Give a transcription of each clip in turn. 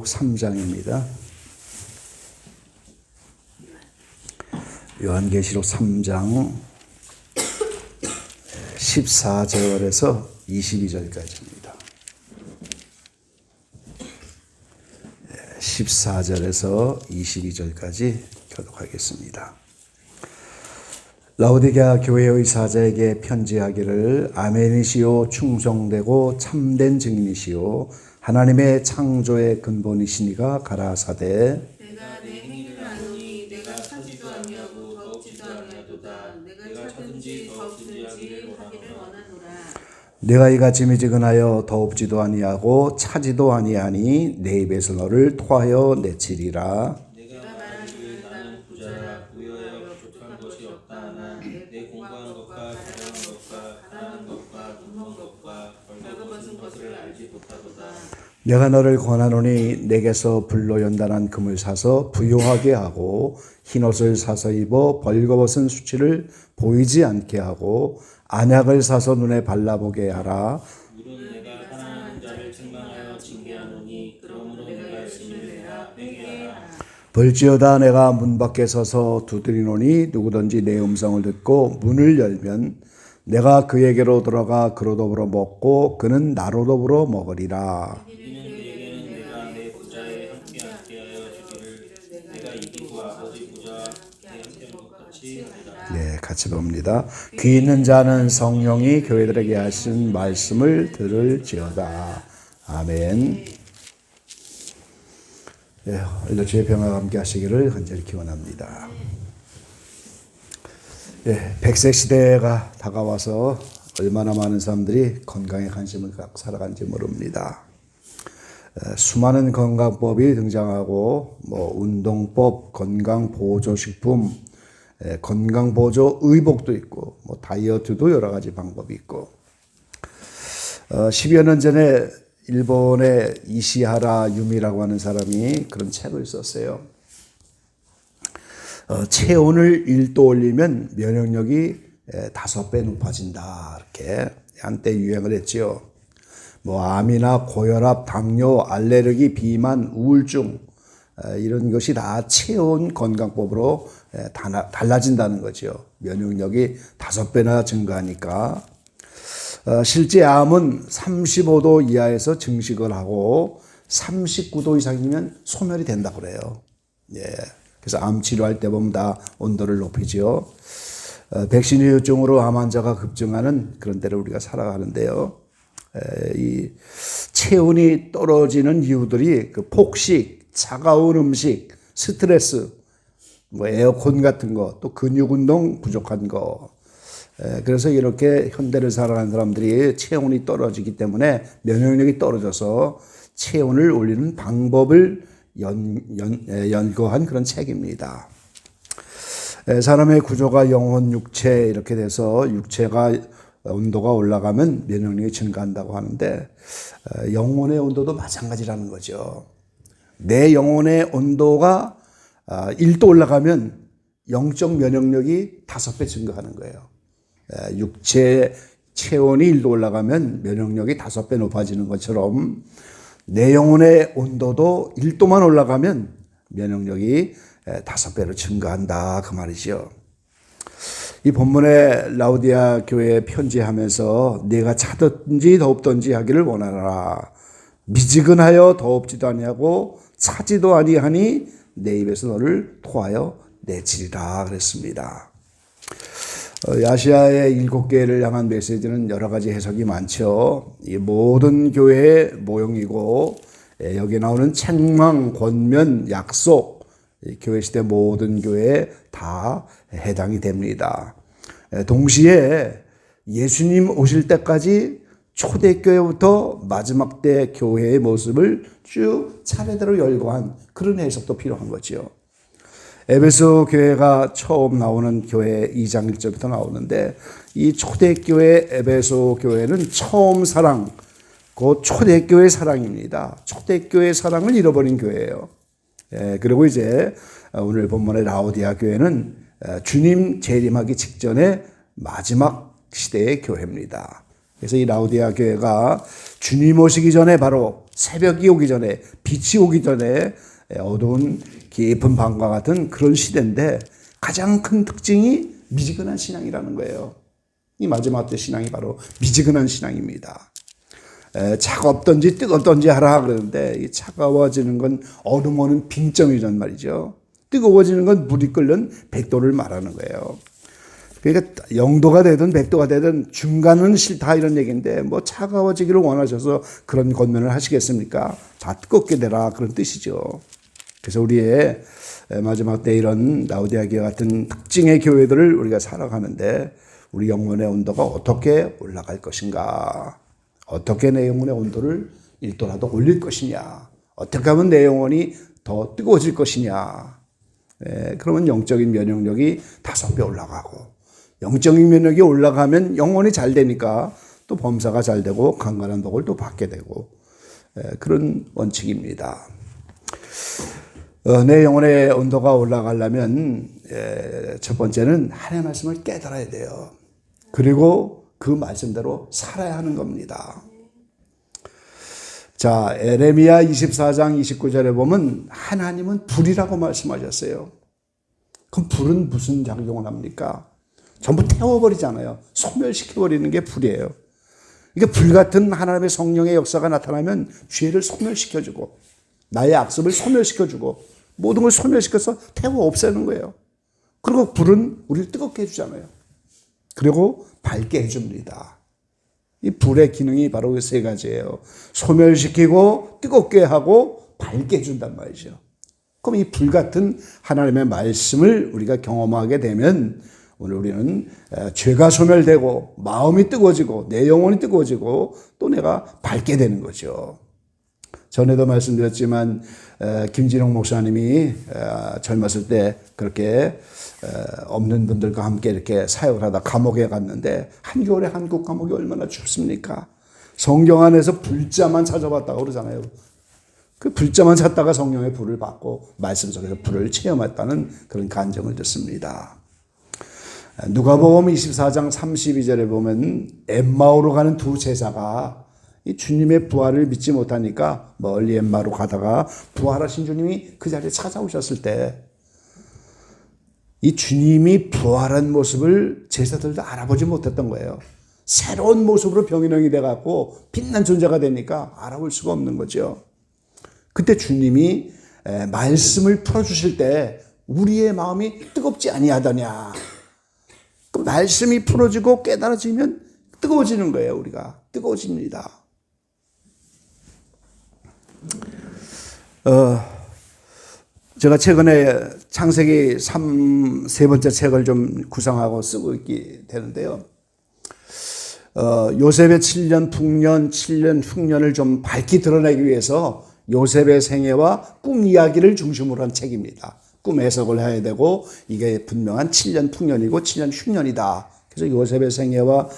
3장입니다. 요한계시록 3장 14절에서 22절까지입니다. 14절에서 22절까지 교독하겠습니다. 라오디게아 교회의 사자에게 편지하기를 아멘이시오 충성되고 참된 증인이시오 하나님의 창조의 근본이시니가 가라사대 내가 내 행위를 아노니 내가 차지도 아니하고 더없지도 아니하도다. 내가 차든지 더없든지 하기를 원하노라. 내가 이같이 미지근하여 더없지도 아니하고 차지도 아니하니 내 입에서 너를 토하여 내치리라. 내가 말하기를 나는 부자라 부여하여 부족한 것이 없다 하나 내 공부한 것과 가련한 것과 가난한 것과 눈먼 것과 벌거벗은 것을 알지 못하도다. 내가 너를 권하노니 내게서 불로 연단한 금을 사서 부요하게 하고 흰옷을 사서 입어 벌거벗은 수치를 보이지 않게 하고 안약을 사서 눈에 발라보게 하라. 물은 내가 사랑하는 자를 책망하여 징계하노니 그러므로 내가 열심히 내라 회개하라. 볼지어다 내가 문 밖에 서서 두드리노니 누구든지 내 음성을 듣고 문을 열면 내가 그에게로 들어가 그로 더불어 먹고 그는 나로 더불어 먹으리라. 이는 그에게는 내가 내 부자에 함께 하여 주기를 내가 이기고 아버지 부자와 함께 하는 것 같이 하리라. 네, 같이 봅니다. 귀 있는 자는 성령이 교회들에게 하신 말씀을 들을지어다. 아멘. 네, 오늘도 주의 평화가 함께 하시기를 간절히 기원합니다. 네, 100세 시대가 다가와서 얼마나 많은 사람들이 건강에 관심을 갖고 살아간지 모릅니다. 수많은 건강법이 등장하고 운동법, 건강보조식품, 건강보조 의복도 있고 다이어트도 여러 가지 방법이 있고 10여 년 전에 일본의 이시하라 유미라고 하는 사람이 그런 책을 썼어요. 체온을 1도 올리면 면역력이 5배 높아진다. 이렇게 한때 유행을 했지요. 암이나 고혈압, 당뇨, 알레르기, 비만, 우울증 이런 것이 다 체온 건강법으로 달라진다는 거죠. 면역력이 5배나 증가하니까. 실제 암은 35도 이하에서 증식을 하고 39도 이상이면 소멸이 된다고 그래요. 예. 그래서 암 치료할 때 보면 다 온도를 높이죠. 백신 후유증으로 암 환자가 급증하는 그런 때를 우리가 살아가는데요. 이 체온이 떨어지는 이유들이 그 폭식, 차가운 음식, 스트레스, 에어컨 같은 거, 또 근육 운동 부족한 거. 그래서 이렇게 현대를 살아가는 사람들이 체온이 떨어지기 때문에 면역력이 떨어져서 체온을 올리는 방법을 연구한 그런 책입니다. 사람의 구조가 영혼, 육체 이렇게 돼서 육체가 온도가 올라가면 면역력이 증가한다고 하는데 영혼의 온도도 마찬가지라는 거죠. 내 영혼의 온도가 1도 올라가면 영적 면역력이 5배 증가하는 거예요. 육체 체온이 1도 올라가면 면역력이 5배 높아지는 것처럼 내 영혼의 온도도 1도만 올라가면 면역력이 5배로 증가한다 그 말이죠. 이 본문에 라오디게아 교회에 편지하면서 내가 차든지 더없든지 하기를 원하라. 미지근하여 더없지도 아니하고 차지도 아니하니 내 입에서 너를 토하여 내치리라 그랬습니다. 아시아의 7개를 향한 메시지는 여러 가지 해석이 많죠. 이 모든 교회의 모형이고 여기 나오는 책망, 권면, 약속 교회 시대 모든 교회에 다 해당이 됩니다. 동시에 예수님 오실 때까지 초대교회부터 마지막 때 교회의 모습을 쭉 차례대로 열거한 그런 해석도 필요한 거죠. 에베소 교회가 처음 나오는 교회 2장 1절부터 나오는데 이 초대교회 에베소 교회는 처음 사랑, 그 초대교회 사랑입니다. 초대교회 사랑을 잃어버린 교회예요. 그리고 이제 오늘 본문의 라오디게아 교회는 주님 재림하기 직전에 마지막 시대의 교회입니다. 그래서 이 라오디게아 교회가 주님 오시기 전에 바로 새벽이 오기 전에 빛이 오기 전에 어두운 깊은 밤과 같은 그런 시대인데 가장 큰 특징이 미지근한 신앙이라는 거예요. 이 마지막 때 신앙이 바로 미지근한 신앙입니다. 차갑던지 뜨겁던지 하라 그러는데 이 차가워지는 건 얼음 오는 빙점이란 말이죠. 뜨거워지는 건 물이 끓는 100도를 말하는 거예요. 그러니까 0도가 되든 100도가 되든 중간은 싫다 이런 얘기인데 뭐 차가워지기를 원하셔서 그런 권면을 하시겠습니까? 다 뜨겁게 되라 그런 뜻이죠. 그래서 우리의 마지막 때 이런 라오디아 교회 같은 특징의 교회들을 우리가 살아가는데 우리 영혼의 온도가 어떻게 올라갈 것인가? 어떻게 내 영혼의 온도를 1도라도 올릴 것이냐? 어떻게 하면 내 영혼이 더 뜨거워질 것이냐? 그러면 영적인 면역력이 5배 올라가고 영적인 면역이 올라가면 영혼이 잘 되니까 또 범사가 잘 되고 강건한 복을 또 받게 되고 그런 원칙입니다. 내 영혼의 온도가 올라가려면 첫 번째는 하나님의 말씀을 깨달아야 돼요. 그리고 그 말씀대로 살아야 하는 겁니다. 자, 에레미야 24장 29절에 보면 하나님은 불이라고 말씀하셨어요. 그럼 불은 무슨 작용을 합니까? 전부 태워버리잖아요. 소멸시켜버리는 게 불이에요. 이게 불같은 하나님의 성령의 역사가 나타나면 죄를 소멸시켜주고 나의 악습을 소멸시켜주고 모든 걸 소멸시켜서 태워 없애는 거예요. 그리고 불은 우리를 뜨겁게 해주잖아요. 그리고 밝게 해줍니다. 이 불의 기능이 바로 그 세 가지예요. 소멸시키고 뜨겁게 하고 밝게 해준단 말이죠. 그럼 이 불같은 하나님의 말씀을 우리가 경험하게 되면 오늘 우리는 죄가 소멸되고 마음이 뜨거워지고 내 영혼이 뜨거워지고 또 내가 밝게 되는 거죠. 전에도 말씀드렸지만 김진홍 목사님이 젊었을 때 그렇게 없는 분들과 함께 이렇게 사역을 하다 감옥에 갔는데 한겨울에 한국 감옥이 얼마나 춥습니까? 성경 안에서 불자만 찾아봤다고 그러잖아요. 그 불자만 찾다가 성령의 불을 받고 말씀 속에서 불을 체험했다는 그런 간증을 듣습니다. 누가복음 24장 32절에 보면 엠마오로 가는 두 제자가 이 주님의 부활을 믿지 못하니까 멀리 엠마로 가다가 부활하신 주님이 그 자리에 찾아오셨을 때 이 주님이 부활한 모습을 제자들도 알아보지 못했던 거예요. 새로운 모습으로 병인형이 돼갖고 빛난 존재가 되니까 알아볼 수가 없는 거죠. 그때 주님이 말씀을 풀어주실 때 우리의 마음이 뜨겁지 아니하더냐. 그 말씀이 풀어지고 깨달아지면 뜨거워지는 거예요. 우리가 뜨거워집니다. 제가 최근에 창세기 세 번째 책을 좀 구상하고 쓰고 있게 되는데요. 요셉의 7년 풍년, 7년 흉년을 좀 밝히 드러내기 위해서 요셉의 생애와 꿈 이야기를 중심으로 한 책입니다. 꿈 해석을 해야 되고 이게 분명한 7년 풍년이고 7년 흉년이다. 그래서 요셉의 생애와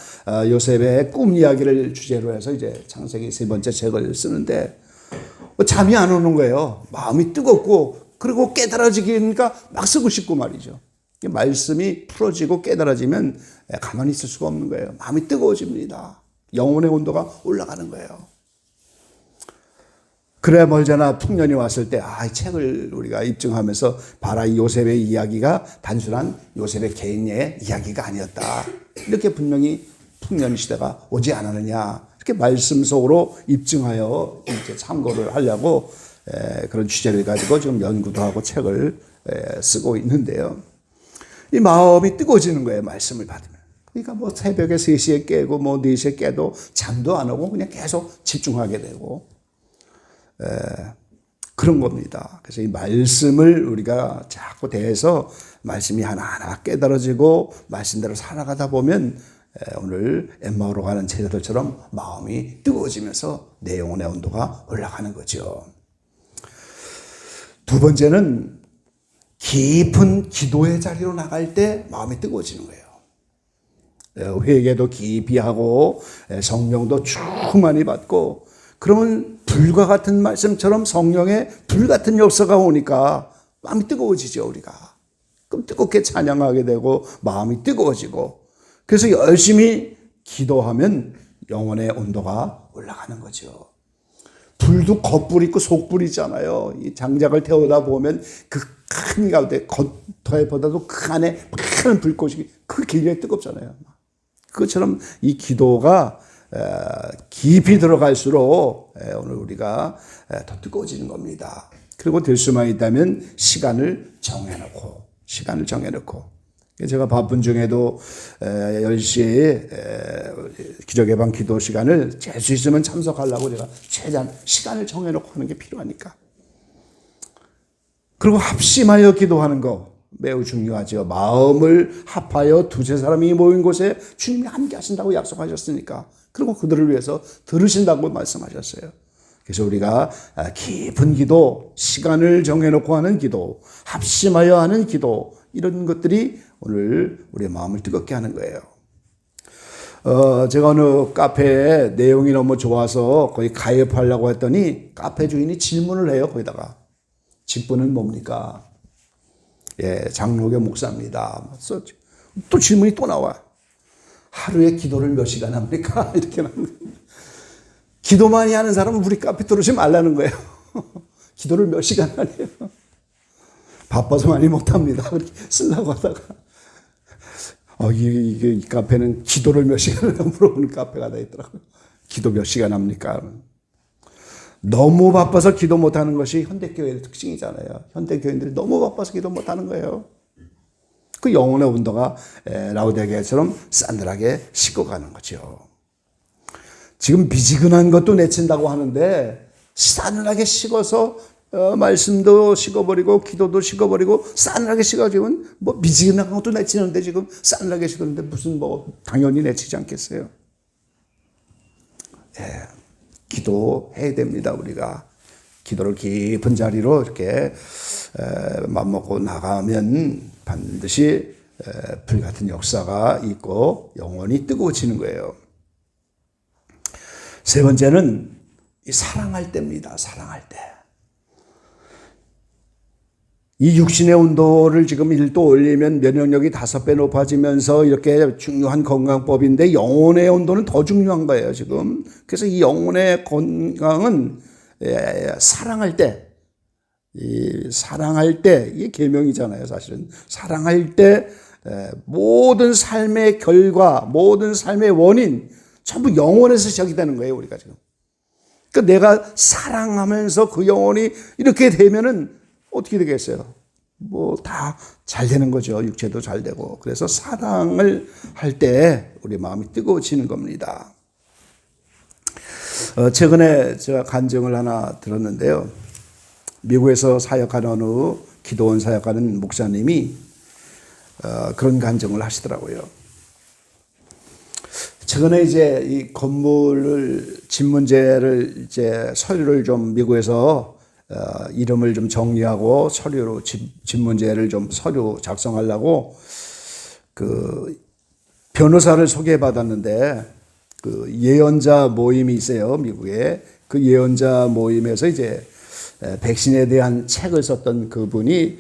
요셉의 꿈 이야기를 주제로 해서 이제 창세기 세 번째 책을 쓰는데 잠이 안 오는 거예요. 마음이 뜨겁고 그리고 깨달아지니까 막 쓰고 싶고 말이죠. 말씀이 풀어지고 깨달아지면 가만히 있을 수가 없는 거예요. 마음이 뜨거워집니다. 영혼의 온도가 올라가는 거예요. 그래 멀잖아 풍년이 왔을 때 이 책을 우리가 입증하면서 봐라 이 요셉의 이야기가 단순한 요셉의 개인의 이야기가 아니었다. 이렇게 분명히 풍년 시대가 오지 않았느냐. 이렇게 말씀 속으로 입증하여 이제 참고를 하려고 그런 주제를 가지고 지금 연구도 하고 책을 쓰고 있는데요. 이 마음이 뜨거워지는 거예요. 말씀을 받으면. 그러니까 뭐 새벽에 3시에 깨고 뭐 4시에 깨도 잠도 안 오고 그냥 계속 집중하게 되고 그런 겁니다. 그래서 이 말씀을 우리가 자꾸 대해서 말씀이 하나하나 깨달아지고 말씀대로 살아가다 보면 오늘 엠마오로 가는 제자들처럼 마음이 뜨거워지면서 내 영혼의 온도가 올라가는 거죠. 두 번째는 깊은 기도의 자리로 나갈 때 마음이 뜨거워지는 거예요. 회개도 깊이 하고 성령도 충만히 받고 그러면 불과 같은 말씀처럼 성령의 불 같은 역사가 오니까 마음이 뜨거워지죠. 우리가. 그럼 뜨겁게 찬양하게 되고 마음이 뜨거워지고 그래서 열심히 기도하면 영혼의 온도가 올라가는 거죠. 불도 겉불 있고 속불 있잖아요. 이 장작을 태우다 보면 그 큰 가운데 겉에보다도 그 안에 큰 불꽃이 그 굉장히 뜨겁잖아요. 그것처럼 이 기도가 깊이 들어갈수록 오늘 우리가 더 뜨거워지는 겁니다. 그리고 될 수만 있다면 시간을 정해놓고 제가 바쁜 중에도 10시에 기적예방 기도 시간을 될 수 있으면 참석하려고 제가 최대한 시간을 정해놓고 하는 게 필요하니까. 그리고 합심하여 기도하는 거 매우 중요하죠. 마음을 합하여 두세 사람이 모인 곳에 주님이 함께 하신다고 약속하셨으니까. 그리고 그들을 위해서 들으신다고 말씀하셨어요. 그래서 우리가 깊은 기도, 시간을 정해놓고 하는 기도, 합심하여 하는 기도, 이런 것들이 오늘 우리의 마음을 뜨겁게 하는 거예요. 제가 어느 카페에 내용이 너무 좋아서 거기 가입하려고 했더니 카페 주인이 질문을 해요. 거기다가 직분은 뭡니까? 예, 장로교 목사입니다. 또 질문이 또 나와. 하루에 기도를 몇 시간 합니까? 이렇게 나오는 거예요. 기도 많이 하는 사람은 우리 카페 들어오지 말라는 거예요. 기도를 몇 시간 하래요. 바빠서 많이 못합니다. 그렇게 쓰려고 하다가 이 카페는 기도를 몇 시간 하나 물어보는 카페가 다 있더라고요. 기도 몇 시간 합니까? 너무 바빠서 기도 못하는 것이 현대교회의 특징이잖아요. 현대교인들이 너무 바빠서 기도 못하는 거예요. 그 영혼의 온도가 라우디게아처럼 싸늘하게 식어가는 거죠. 지금 미지근한 것도 내친다고 하는데 싸늘하게 식어서 말씀도 식어버리고 기도도 식어버리고 싸늘하게 식어지면 뭐 미지근한 것도 내치는데 지금 싸늘하게 식었는데 무슨 뭐 당연히 내치지 않겠어요. 기도해야 됩니다. 우리가 기도를 깊은 자리로 이렇게 맘먹고 나가면 반드시 불같은 역사가 있고 영원히 뜨거워지는 거예요. 세 번째는 이 사랑할 때입니다. 사랑할 때. 이 육신의 온도를 지금 1도 올리면 면역력이 5배 높아지면서 이렇게 중요한 건강법인데 영혼의 온도는 더 중요한 거예요, 지금. 그래서 이 영혼의 건강은 사랑할 때, 이게 계명이잖아요, 사실은. 사랑할 때 모든 삶의 결과, 모든 삶의 원인, 전부 영혼에서 시작이 되는 거예요, 우리가 지금. 그러니까 내가 사랑하면서 그 영혼이 이렇게 되면은 어떻게 되겠어요? 뭐 다 잘 되는 거죠. 육체도 잘 되고. 그래서 사랑을 할 때 우리 마음이 뜨거워지는 겁니다. 최근에 제가 간증을 하나 들었는데요. 미국에서 사역하는 어느 기도원 사역하는 목사님이 그런 간증을 하시더라고요. 최근에 이제 이 건물을 집 문제를 이제 서류를 좀 미국에서 이름을 좀 정리하고 서류로 집 문제를 좀 서류 작성하려고 그 변호사를 소개받았는데 그 예언자 모임이 있어요, 미국에. 그 예언자 모임에서 이제 백신에 대한 책을 썼던 그분이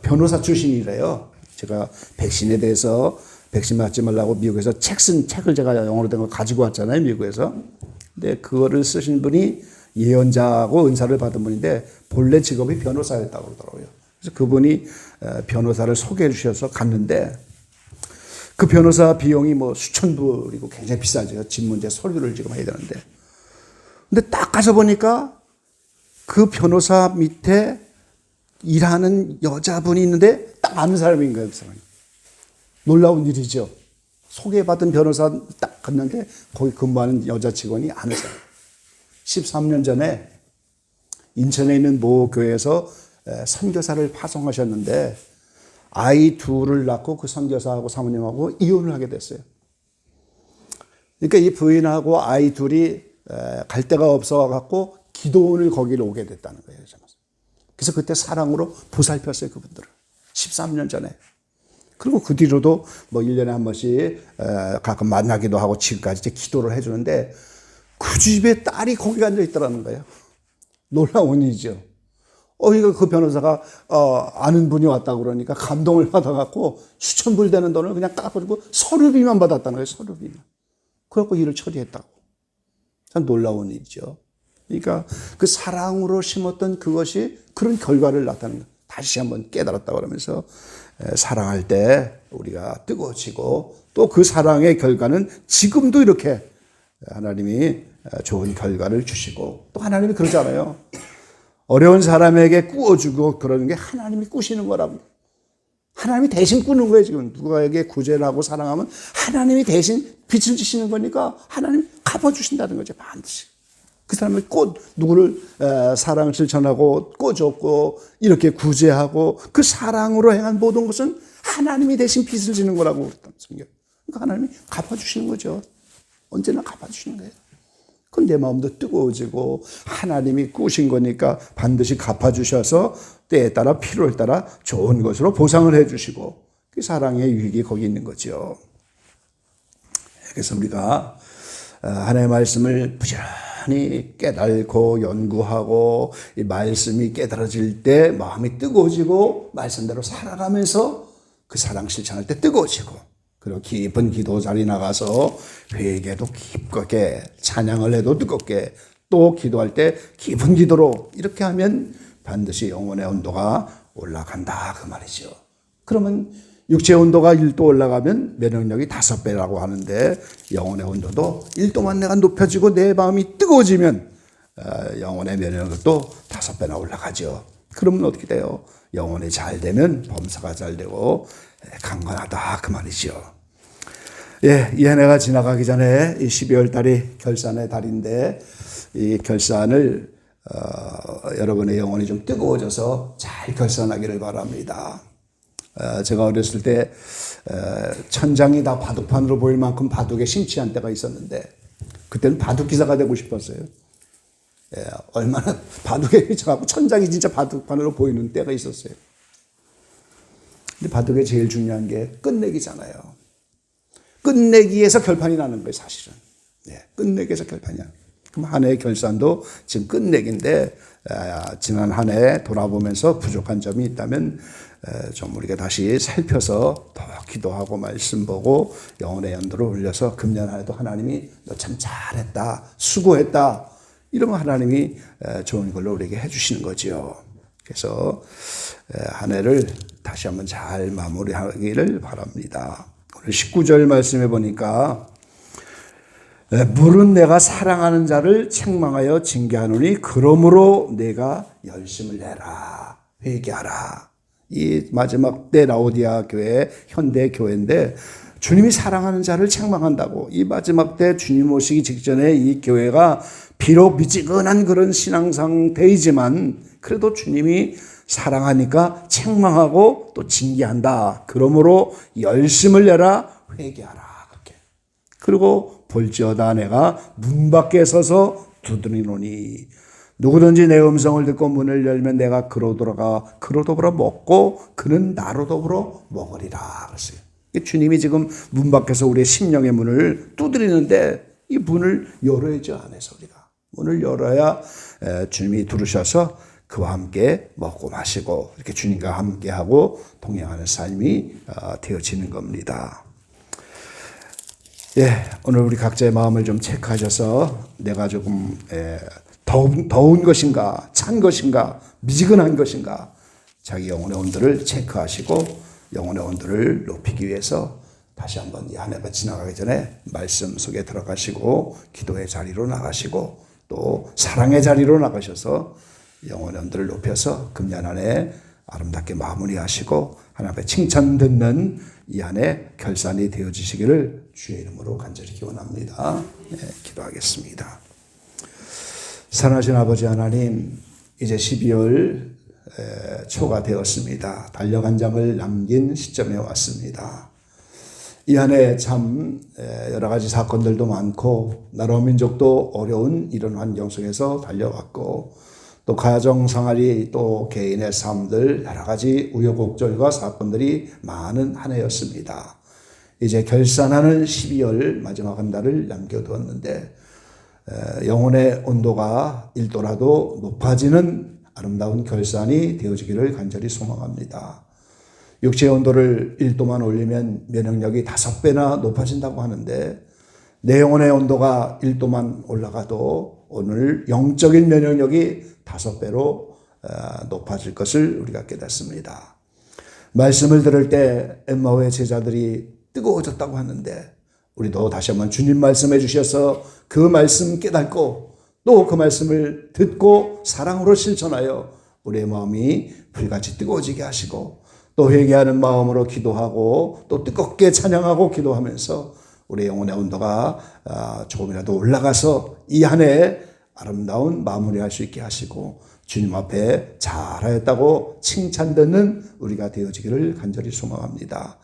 변호사 출신이래요. 제가 백신에 대해서 백신 맞지 말라고 미국에서 책을 제가 영어로 된 거 가지고 왔잖아요, 미국에서. 근데 그거를 쓰신 분이 예언자하고 은사를 받은 분인데 본래 직업이 변호사였다고 그러더라고요. 그래서 그분이 변호사를 소개해 주셔서 갔는데 그 변호사 비용이 뭐 수천 불이고 굉장히 비싸죠. 집 문제 서류를 지금 해야 되는데. 근데 딱 가서 보니까 그 변호사 밑에 일하는 여자분이 있는데 딱 아는 사람인 거예요. 그 사람이. 놀라운 일이죠. 소개받은 변호사 딱 갔는데 거기 근무하는 여자 직원이 아는 사람. 13년 전에 인천에 있는 모 교회에서 선교사를 파송하셨는데 아이 둘을 낳고 그 선교사하고 사모님하고 이혼을 하게 됐어요. 그러니까 이 부인하고 아이 둘이 갈 데가 없어갖고 기도원을 거기로 오게 됐다는 거예요. 그래서 그때 사랑으로 보살폈어요, 그분들을. 13년 전에. 그리고 그 뒤로도 뭐 1년에 한 번씩 가끔 만나기도 하고 지금까지 기도를 해주는데 그 집에 딸이 거기 앉아 있더라는 거예요. 놀라운 일이죠. 이거 그 변호사가 아는 분이 왔다고 그러니까 감동을 받아갖고 수천 불 되는 돈을 그냥 깎아주고 서류비만 받았다는 거예요. 서류비만. 그래갖고 일을 처리했다고. 참 놀라운 일이죠. 그러니까 그 사랑으로 심었던 그것이 그런 결과를 나타내는 거예요. 다시 한번 깨달았다고 그러면서 사랑할 때 우리가 뜨거워지고 또 그 사랑의 결과는 지금도 이렇게 하나님이 좋은 결과를 주시고 또 하나님이 그러잖아요. 어려운 사람에게 꾸어주고 그러는 게 하나님이 꾸시는 거라고. 하나님이 대신 꾸는 거예요. 지금 누가에게 구제를 하고 사랑하면 하나님이 대신 빛을 주시는 거니까 하나님이 갚아주신다는 거죠. 반드시. 그 사람을 누구를 사랑을 실천하고 꿔줬고 이렇게 구제하고 그 사랑으로 행한 모든 것은 하나님이 대신 빚을 지는 거라고 그랬거든요. 그러니까 하나님이 갚아주시는 거죠. 언제나 갚아주시는 거예요. 그건 내 마음도 뜨거워지고 하나님이 꾸신 거니까 반드시 갚아주셔서 때에 따라 필요에 따라 좋은 것으로 보상을 해주시고 그 사랑의 유익이 거기 있는 거죠. 그래서 우리가 하나님의 말씀을 부지런히 깨달고 연구하고 이 말씀이 깨달아질 때 마음이 뜨거워지고 말씀대로 살아가면서 그 사랑 실천할 때 뜨거워지고 그리고 깊은 기도 자리 나가서 회개도 깊게 찬양을 해도 뜨겁게 또 기도할 때 깊은 기도로 이렇게 하면 반드시 영혼의 온도가 올라간다 그 말이죠. 그러면 육체의 온도가 1도 올라가면 면역력이 5배라고 하는데 영혼의 온도도 1도만 내가 높여지고 내 마음이 뜨거워지면 영혼의 면역력도 5배나 올라가죠. 그러면 어떻게 돼요? 영혼이 잘 되면 범사가 잘 되고 강건하다 그 말이죠. 예, 이 한 해가 지나가기 전에 이 12월 달이 결산의 달인데 이 결산을 여러분의 영혼이 좀 뜨거워져서 잘 결산하기를 바랍니다. 제가 어렸을 때 천장이 다 바둑판으로 보일 만큼 바둑에 심취한 때가 있었는데 그때는 바둑 기사가 되고 싶었어요. 예, 얼마나 바둑에 미쳐갖고 천장이 진짜 바둑판으로 보이는 때가 있었어요. 근데 바둑에 제일 중요한 게 끝내기잖아요. 끝내기에서 결판이 나는 거예요, 사실은. 네, 끝내기에서 결판이 나는 거예요. 그럼 한 해의 결산도 지금 끝내기인데 지난 한 해 돌아보면서 부족한 점이 있다면 좀 우리가 다시 살펴서 더 기도하고 말씀 보고 영혼의 연도를 올려서 금년 한 해도 하나님이 너 참 잘했다, 수고했다 이러면 하나님이 좋은 걸로 우리에게 해주시는 거죠. 그래서 한 해를 다시 한번 잘 마무리하기를 바랍니다. 오늘 19절 말씀해 보니까 물은 내가 사랑하는 자를 책망하여 징계하노니 그러므로 내가 열심을 내라 회개하라. 이 마지막 때 라오디아 교회 현대 교회인데 주님이 사랑하는 자를 책망한다고. 이 마지막 때 주님 오시기 직전에 이 교회가 비록 미지근한 그런 신앙 상태이지만 그래도 주님이 사랑하니까 책망하고 또 징계한다. 그러므로 열심을 내라 회개하라. 그렇게. 그리고 볼지어다 내가 문 밖에 서서 두드리노니 누구든지 내 음성을 듣고 문을 열면 내가 그로 들어가 그로 더불어 먹고 그는 나로 더불어 먹으리라. 그랬어요. 주님이 지금 문 밖에서 우리의 심령의 문을 두드리는데 이 문을 열어야죠. 안에서 우리가 문을 열어야 주님이 들으셔서 그와 함께 먹고 마시고 이렇게 주님과 함께하고 동행하는 삶이 되어지는 겁니다. 예, 오늘 우리 각자의 마음을 좀 체크하셔서 내가 조금 더운 것인가, 찬 것인가, 미지근한 것인가 자기 영혼의 온도를 체크하시고 영혼의 온도를 높이기 위해서 다시 한번 이 한 해가 지나가기 전에 말씀 속에 들어가시고 기도의 자리로 나가시고 또 사랑의 자리로 나가셔서 영혼의 온도를 높여서 금년 한 해 아름답게 마무리하시고 하나님의 칭찬 듣는 이 한 해 결산이 되어지시기를 주의 이름으로 간절히 기원합니다. 네, 기도하겠습니다. 사랑하신 아버지 하나님, 이제 12월 초가 되었습니다. 달력 한 장을 남긴 시점에 왔습니다. 이 한 해 참 여러 가지 사건들도 많고 나라 민족도 어려운 이런 환경 속에서 달려왔고 또 가정 생활이 또 개인의 삶들 여러 가지 우여곡절과 사건들이 많은 한 해였습니다. 이제 결산하는 12월 마지막 한 달을 남겨두었는데 영혼의 온도가 1도라도 높아지는 아름다운 결산이 되어지기를 간절히 소망합니다. 육체의 온도를 1도만 올리면 면역력이 5배나 높아진다고 하는데 내 영혼의 온도가 1도만 올라가도 오늘 영적인 면역력이 5배로 높아질 것을 우리가 깨닫습니다. 말씀을 들을 때 엠마오의 제자들이 뜨거워졌다고 하는데 우리도 다시 한번 주님 말씀해 주셔서 그 말씀 깨닫고 또 그 말씀을 듣고 사랑으로 실천하여 우리의 마음이 불같이 뜨거워지게 하시고 또 회개하는 마음으로 기도하고 또 뜨겁게 찬양하고 기도하면서 우리의 영혼의 온도가 조금이라도 올라가서 이 한 해 아름다운 마무리할 수 있게 하시고 주님 앞에 잘하였다고 칭찬 듣는 우리가 되어지기를 간절히 소망합니다.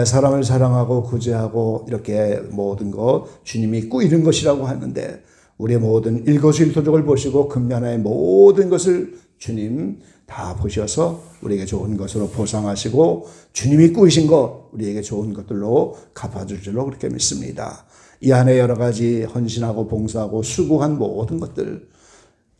사람을 사랑하고 구제하고 이렇게 모든 것 주님이 꾸이는 것이라고 하는데 우리의 모든 일거수일투족을 보시고 금년의 모든 것을 주님 다 보셔서 우리에게 좋은 것으로 보상하시고 주님이 꾸이신 것 우리에게 좋은 것들로 갚아줄 줄로 그렇게 믿습니다. 이 안에 여러 가지 헌신하고 봉사하고 수고한 모든 것들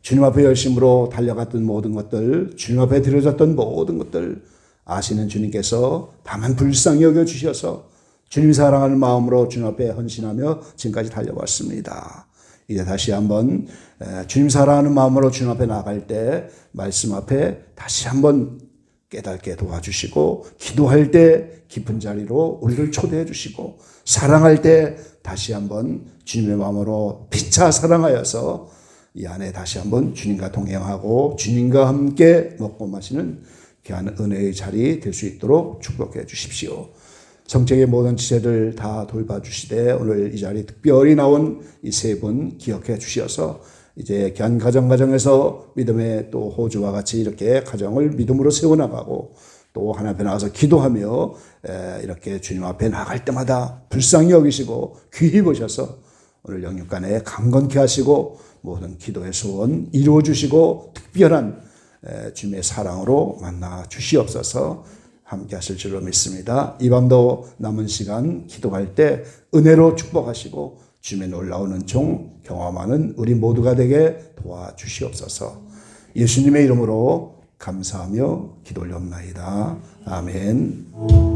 주님 앞에 열심으로 달려갔던 모든 것들 주님 앞에 드려졌던 모든 것들 아시는 주님께서 다만 불쌍히 여겨주셔서 주님 사랑하는 마음으로 주님 앞에 헌신하며 지금까지 달려왔습니다. 이제 다시 한번 주님 사랑하는 마음으로 주님 앞에 나갈 때 말씀 앞에 다시 한번 깨닫게 도와주시고 기도할 때 깊은 자리로 우리를 초대해 주시고 사랑할 때 다시 한번 주님의 마음으로 피차 사랑하여서 이 안에 다시 한번 주님과 동행하고 주님과 함께 먹고 마시는 귀한 은혜의 자리 될 수 있도록 축복해 주십시오. 성책의 모든 지체들 다 돌봐주시되 오늘 이 자리 특별히 나온 이 세 분 기억해 주셔서 이제 귀한 가정에서 믿음의 또 호주와 같이 이렇게 가정을 믿음으로 세워나가고 또 하나님 앞에 나가서 기도하며 이렇게 주님 앞에 나갈 때마다 불쌍히 여기시고 귀히 보셔서 오늘 영육간에 강건케 하시고 모든 기도의 소원 이루어 주시고 특별한 주님의 사랑으로 만나 주시옵소서. 함께 하실 줄로 믿습니다. 이 밤도 남은 시간 기도할 때 은혜로 축복하시고 주님의 놀라운 은총 경험하는 우리 모두가 되게 도와주시옵소서. 예수님의 이름으로 감사하며 기도 올려옵나이다. 아멘.